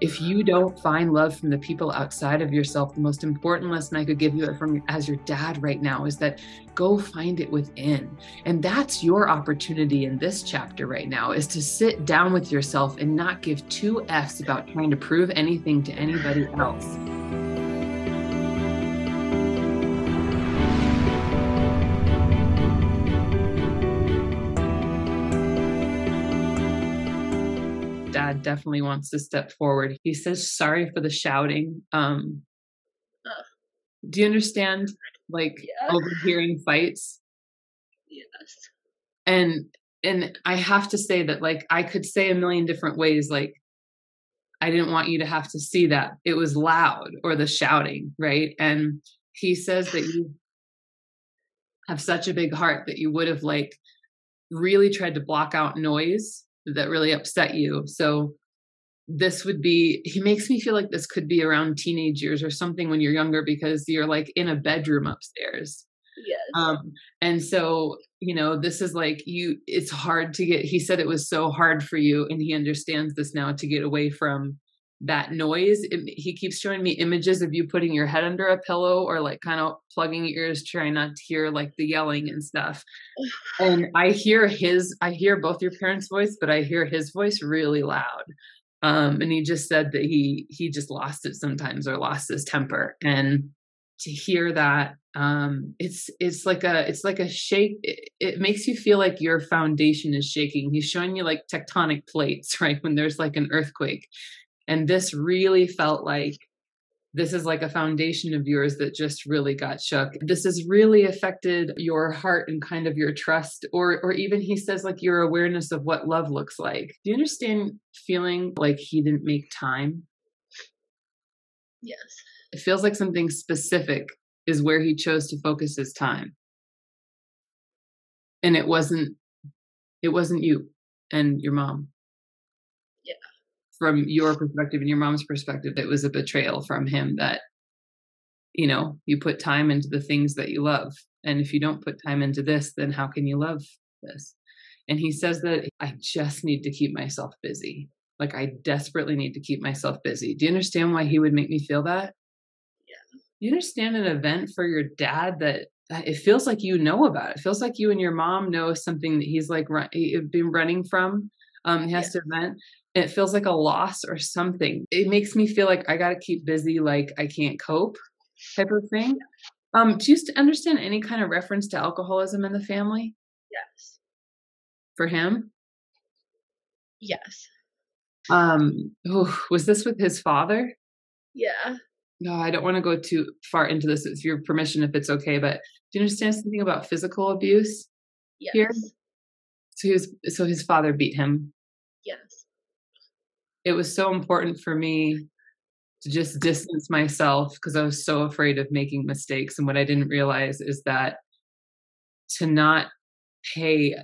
If you don't find love from the people outside of yourself, the most important lesson I could give you as your dad right now is that go find it within. And that's your opportunity in this chapter right now, is to sit down with yourself and not give two F's about trying to prove anything to anybody else. Dad definitely wants to step forward. He says, sorry for the shouting. Do you understand, like, Yeah. overhearing fights? Yes. And I have to say that, like, I could say a million different ways, like, I didn't want you to have to see that. It was loud, or the shouting, right? And he says that you have such a big heart that you would have, like, really tried to block out noise that really upset you. So this would be, he makes me feel like this could be around teenage years or something, when you're younger, because you're like in a bedroom upstairs. Yes. And so, this is like it's hard to get, he said it was so hard for you, and he understands this now, to get away from that noise. He keeps showing me images of you putting your head under a pillow, or like kind of plugging your ears, trying not to hear like the yelling and stuff. And I hear both your parents' voice, but I hear his voice really loud. And he just said that he just lost it sometimes, or lost his temper. And to hear that, it's like a shake. It makes you feel like your foundation is shaking. He's showing you like tectonic plates, right? When there's like an earthquake. And this really felt like, this is like a foundation of yours that just really got shook. This has really affected your heart and kind of your trust, or even, he says, like, your awareness of what love looks like. Do you understand feeling like he didn't make time? Yes. It feels like something specific is where he chose to focus his time. And it wasn't you and your mom. Yeah. From your perspective and your mom's perspective, it was a betrayal from him that, you put time into the things that you love. And if you don't put time into this, then how can you love this? And he says that I just need to keep myself busy. Like, I desperately need to keep myself busy. Do you understand why he would make me feel that? Yeah. You understand an event for your dad that it feels like you know about. It feels like you and your mom know something that he's like been running from. He has to event. It feels like a loss or something. It makes me feel like I got to keep busy, like I can't cope, type of thing. Do you understand any kind of reference to alcoholism in the family Yes. for him? Yes. Was this with his father? Yeah. No, I don't want to go too far into this. It's your permission if it's okay, but do you understand something about physical abuse here? Yes. So his father beat him. Yes. It was so important for me to just distance myself, because I was so afraid of making mistakes. And what I didn't realize is that to not pay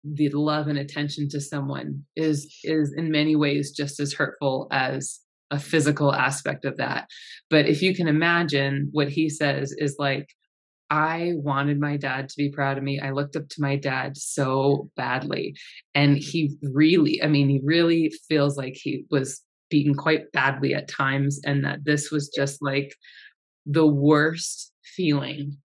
the love and attention to someone is in many ways just as hurtful as a physical aspect of that. But if you can imagine, what he says is like, I wanted my dad to be proud of me. I looked up to my dad so badly. And he really feels like he was beaten quite badly at times, and that this was just like the worst feeling.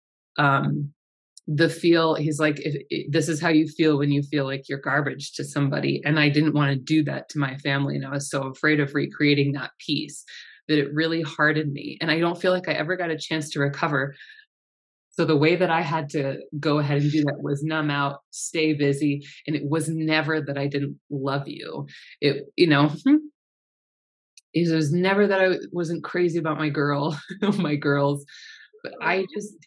He's like, this is how you feel when you feel like you're garbage to somebody. And I didn't want to do that to my family. And I was so afraid of recreating that piece that it really hardened me. And I don't feel like I ever got a chance to recover. So the way that I had to go ahead and do that was numb out, stay busy. And it was never that I didn't love you. It was never that I wasn't crazy about my girls, but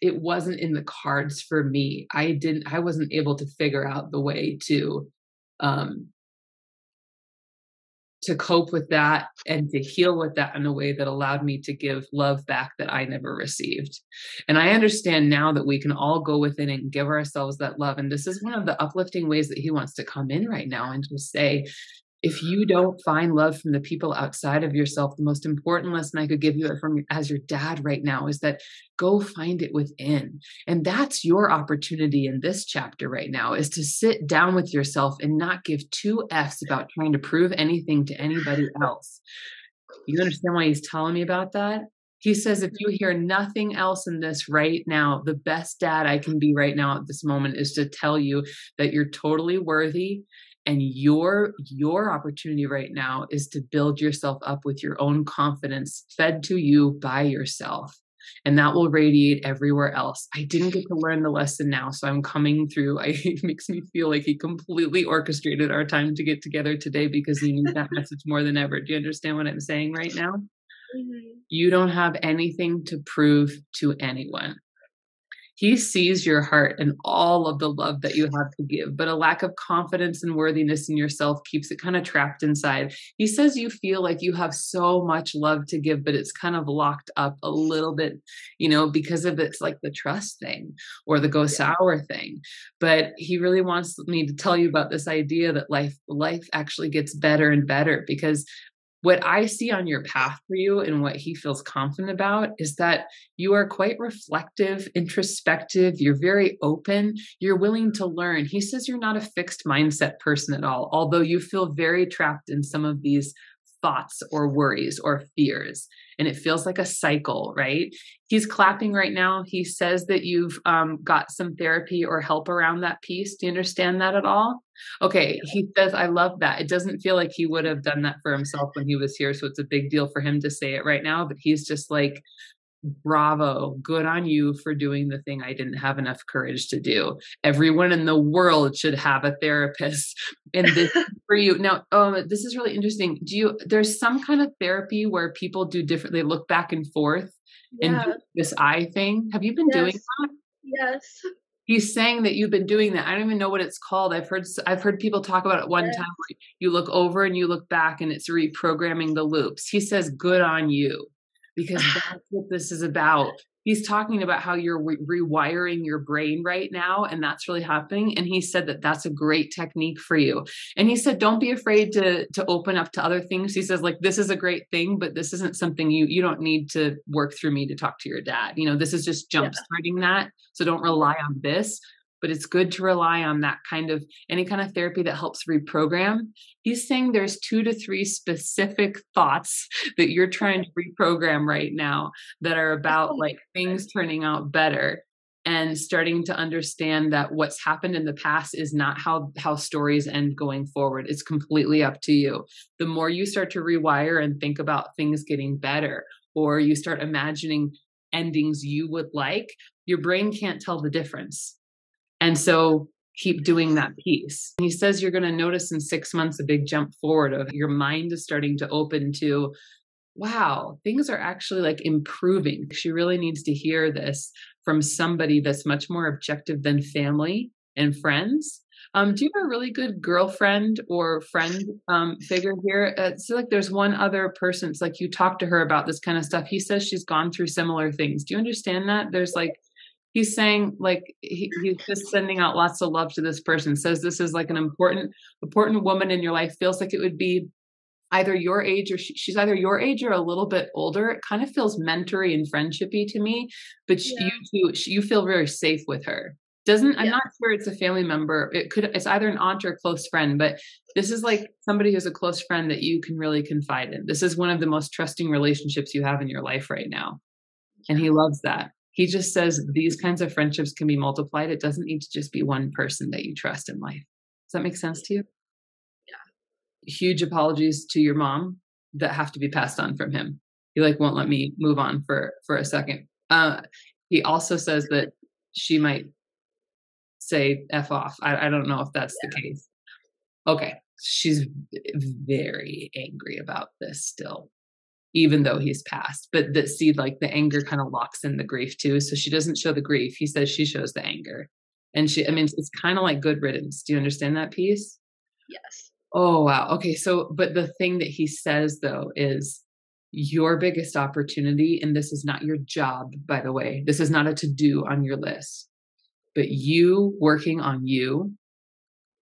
it wasn't in the cards for me. I wasn't able to figure out the way to cope with that and to heal with that in a way that allowed me to give love back that I never received. And I understand now that we can all go within and give ourselves that love. And this is one of the uplifting ways that he wants to come in right now and just say, if you don't find love from the people outside of yourself, the most important lesson I could give you as your dad right now is that go find it within. And that's your opportunity in this chapter right now, is to sit down with yourself and not give two F's about trying to prove anything to anybody else. You understand why he's telling me about that? He says, if you Mhm. hear nothing else in this right now, the best dad I can be right now at this moment is to tell you that you're totally worthy. And your opportunity right now is to build yourself up with your own confidence fed to you by yourself. And that will radiate everywhere else. I didn't get to learn the lesson now, so I'm coming through. It makes me feel like he completely orchestrated our time to get together today because he needs that message more than ever. Do you understand what I'm saying right now? Mhm. You don't have anything to prove to anyone. He sees your heart and all of the love that you have to give, but a lack of confidence and worthiness in yourself keeps it kind of trapped inside. He says you feel like you have so much love to give, but it's kind of locked up a little bit, because of it's like the trust thing or the go Yeah. sour thing. But he really wants me to tell you about this idea that life actually gets better and better because what I see on your path for you and what he feels confident about is that you are quite reflective, introspective, you're very open, you're willing to learn. He says you're not a fixed mindset person at all, although you feel very trapped in some of these thoughts or worries or fears. And it feels like a cycle, right? He's clapping right now. He says that you've got some therapy or help around that piece. Do you understand that at all? Okay, Yeah. he says, "I love that." It doesn't feel like he would have done that for himself when he was here, so it's a big deal for him to say it right now, but he's just like, "Bravo, good on you for doing the thing I didn't have enough courage to do. Everyone in the world should have a therapist, and this is for you." Now, this is really interesting. There's some kind of therapy where people do different they look back and forth and do Yeah. this eye thing. Have you been doing Yes. that? Yes. He's saying that you've been doing that. I don't even know what it's called. I've heard people talk about it one time Yes. where you look over and you look back and it's reprogramming the loops. He says, "Good on you," because that's what this is about. He's talking about how you're rewiring your brain right now, and that's really happening. And he said that that's a great technique for you. And he said, "Don't be afraid to open up to other things." He says, like, this is a great thing, but this isn't something you don't need to work through me to talk to your dad. This is just Yeah. jump starting that. So don't Yeah. rely on this, but it's good to rely on that kind of any kind of therapy that helps reprogram. He's saying there's 2 to 3 specific thoughts that you're trying to reprogram right now that are Oh about my like things god. turning out better and starting to understand that what's happened in the past is not how stories end going forward. It's completely up to you. The more you start to rewire and think about things getting better, or you start imagining endings you would like, your brain can't tell the difference. And so keep doing that piece. He says you're going to notice in 6 months a big jump forward of your mind is starting to open to, wow, things are actually like improving. She really needs to hear this from somebody that's much more objective than family and friends. Do you have a really good girlfriend or friend figure here? So like there's one other person. It's like you talk to her about this kind of stuff. He says she's gone through similar things. Do you understand that? There's like he's saying like he's just sending out lots of love to this person. Says this is like an important woman in your life. Feels like it would be either your age or she's either your age or a little bit older. It kind of feels mentory and friendshipy to me, but you Yeah. two, you feel very safe with her. Doesn't I'm Yeah. not sure it's a family member. It's either an aunt or a close friend, but this is like somebody who's a close friend that you can really confide in. This is one of the most trusting relationships you have in your life right now. And he Yeah. loves that. He just says these kinds of friendships can be multiplied. It doesn't need to just be one person that you trust in life. Does that make sense to you? Yeah. Huge apologies to your mom that have to be passed on from him. He like won't let me move on for a second. He also says that she might say F off. I don't know if that's the Yeah. case. Okay. She's very angry about this still, even though he's passed. But that see, like the anger kind of locks in the grief too. So she doesn't show the grief. He says she shows the anger. And I Yeah. mean, it's kind of like good riddance. Do you understand that piece? Yes. Oh, wow. Okay. So, but the thing that he says though is your biggest opportunity, and this is not your job, by the way, this is not a to do on your list, but you working on you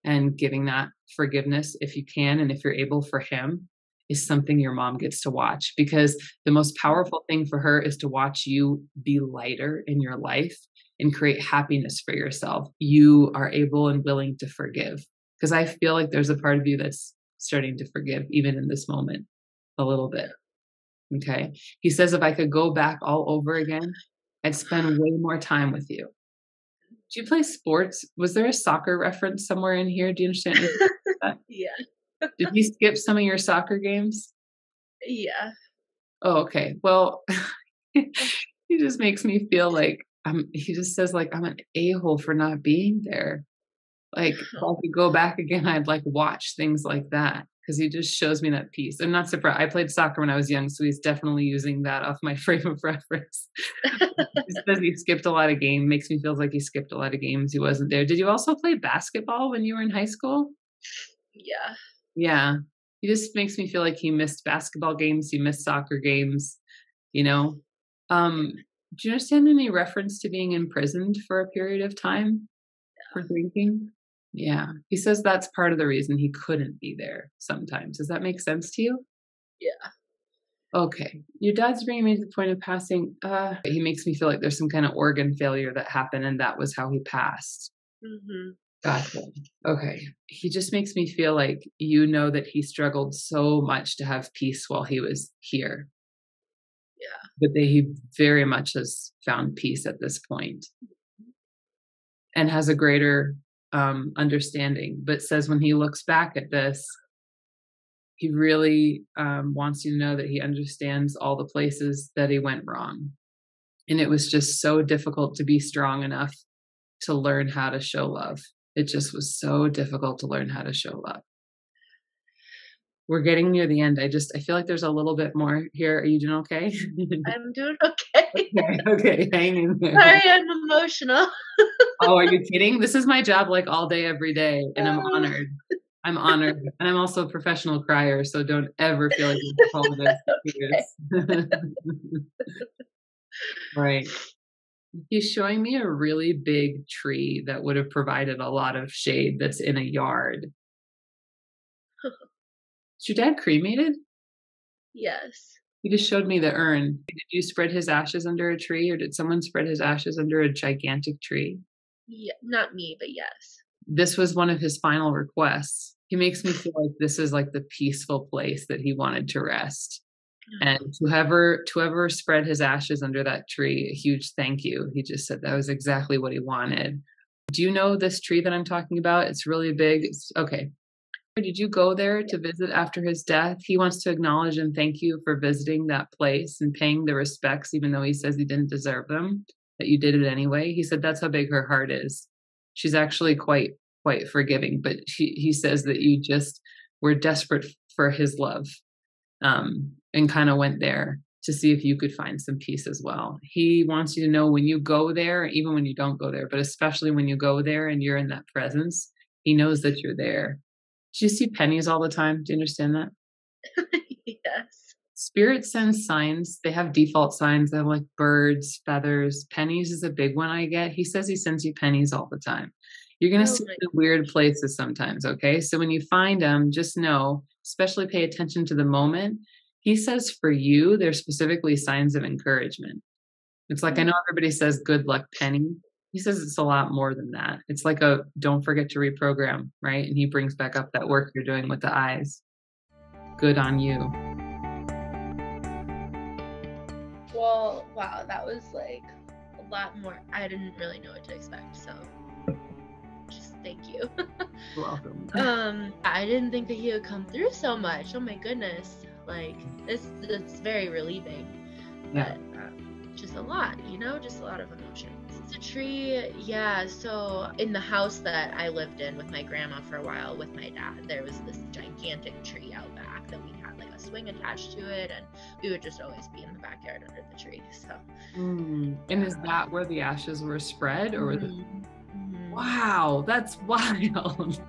and giving that forgiveness if you can and if you're able for him is something your mom gets to watch because the most powerful thing for her is to watch you be lighter in your life and create happiness for yourself. You are able and willing to forgive because I feel like there's a part of you that's starting to forgive even in this moment a little bit. Okay. He says, if I could go back all over again, I'd spend way more time with you. Do you play sports? Was there a soccer reference somewhere in here? Do you understand anything about that? Yeah. Did you skip some of your soccer games? Yeah. Oh, okay. Well, he just makes me feel like he just says like I'm an a-hole for not being there. Like if I could go back again, I'd like watch things like that because he just shows me that piece. I'm not surprised. I played soccer when I was young, so he's definitely using that off my frame of reference. He says he skipped a lot of games. Makes me feel like he skipped a lot of games. He wasn't there. Did you also play basketball when you were in high school? Yeah. Yeah. He just makes me feel like he missed basketball games. He missed soccer games. You know. Um, do you understand any reference to being imprisoned for a period of time for drinking? Yeah. He says that's part of the reason he couldn't be there sometimes. Does that make sense to you? Yeah. Okay. Your dad's bringing me to the point of passing. He makes me feel like there's some kind of organ failure that happened and that was how he passed. Mhm. Gotcha. Okay. He just makes me feel like you know that he struggled so much to have peace while he was here, Yeah. but that he very much has found peace at this point and has a greater understanding, but says when he looks back at this, he really wants you to know that he understands all the places that he went wrong. And it was just so difficult to be strong enough to learn how to show love. It just was so difficult to learn how to show love. We're getting near the end. I feel like there's a little bit more here. Are you doing okay? I'm doing okay. Okay, okay, hang in there. Sorry, I'm emotional. Oh, are you kidding? This is my job like all day, every day, and I'm honored. I'm honored, and I'm also a professional crier, so don't ever feel like you have to apologize for tears. Right. He's showing me a really big tree that would have provided a lot of shade that's in a yard. Is your dad cremated? Yes. He just showed me the urn. Did you spread his ashes under a tree, or did someone spread his ashes under a gigantic tree? Yeah, not me, but yes. This was one of his final requests. He makes me feel like this is like the peaceful place that he wanted to rest. And to whoever spread his ashes under that tree, a huge thank you. He just said that was exactly what he wanted. Do you know this tree that I'm talking about? It's really big. Okay. Did you go there to visit after his death? He wants to acknowledge and thank you for visiting that place and paying the respects, even though he says he didn't deserve them, that you did it anyway. He said that's how big her heart is. She's actually quite forgiving, but he says that you just were desperate for his love, and kind of went there to see if you could find some peace as well. He wants you to know when you go there, even when you don't go there, but especially when you go there and you're in that presence, he knows that you're there. Do you see pennies all the time? Do you understand that? Yes. Spirit sends signs. They have default signs. They have like birds, feathers. Pennies is a big one I get. He says he sends you pennies all the time. You're going to Oh see my them in weird places sometimes. Okay. So when you find them, just know, especially pay attention to the moment. He says for you, they're specifically signs of encouragement. It's like, I know everybody says good luck penny. He says it's a lot more than that. It's like a don't forget to reprogram, right? And he brings back up that work you're doing with the eyes. Good on you. Well, wow, that was like a lot more. I didn't really know what to expect, so just thank you. You're welcome. I didn't think that he would come through so much. Oh my goodness. Like it's very relieving. Yeah. But just a lot, just a lot of emotions. It's a tree, yeah. So in the house that I lived in with my grandma for a while with my dad, there was this gigantic tree out back that we had like a swing attached to it, and we would just always be in the backyard under the tree. So And is that where the ashes were spread, or was it? Mhm. Wow, that's wild.